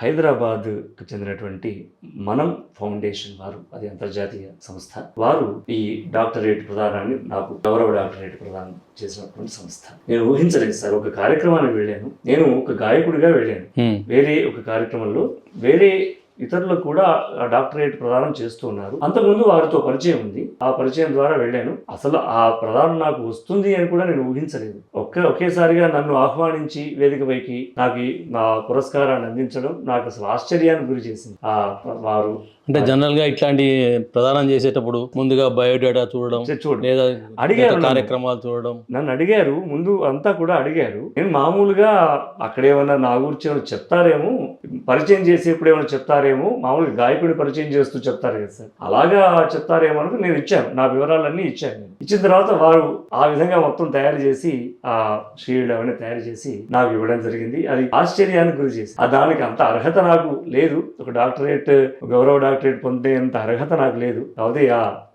హైదరాబాద్కు చెందినటువంటి మనం ఫౌండేషన్ వారు, అది అంతర్జాతీయ సంస్థ, వారు ఈ డాక్టరేట్ ప్రదానాన్ని నాకు గౌరవ డాక్టరేట్ ప్రదానం చేసినటువంటి సంస్థ. నేను ఊహించలేదు సార్. ఒక కార్యక్రమానికి వెళ్ళాను, నేను ఒక గాయకుడిగా వెళ్ళాను. వేరే ఒక కార్యక్రమంలో వేరే ఇతరులకు కూడా డాక్టరేట్ ప్రదానం చేస్తూ ఉన్నారు. అంతకుముందు వారితో పరిచయం ఉంది, ఆ పరిచయం ద్వారా వెళ్ళాను. అసలు ఆ ప్రదానం నాకు వస్తుంది అని కూడా నేను ఊహించలేదు. ఒకేసారిగా నన్ను ఆహ్వానించి వేదికపైకి నాకు నా పురస్కారాన్ని అందించడం నాకు అసలు ఆశ్చర్యానికి గురి చేసింది. వారు అంటే జనరల్ గా ఇట్లాంటి ప్రదానం చేసేటప్పుడు ముందుగా బయోడేటా చూడడం లేదా అడిగారు, కార్యక్రమాలు చూడడం. నన్ను అడిగారు, ముందు అంతా కూడా అడిగారు. నేను మామూలుగా అక్కడ ఏమన్నా నా గురించి ఏమైనా చెప్తారేమో, పరిచయం చేసేప్పుడు ఏమైనా చెప్తారేమో, మామూలుగా గాయకుడి పరిచయం చేస్తూ చెప్తారు కదా సార్, అలాగా చెప్తారేమో అనుకు నేను ఇచ్చాను, నా వివరాలన్నీ ఇచ్చాను. ఇచ్చిన తర్వాత వారు ఆ విధంగా మొత్తం తయారు చేసి ఆ షీల్డ్ అవన్నీ తయారు చేసి నాకు ఇవ్వడం జరిగింది. అది ఆశ్చర్యానికి గురి చేసి, దానికి అంత అర్హత నాకు లేదు. ఒక డాక్టరేట్, గౌరవ డాక్టరేట్ పొందేంత అర్హత నాకు లేదు. కాకపోతే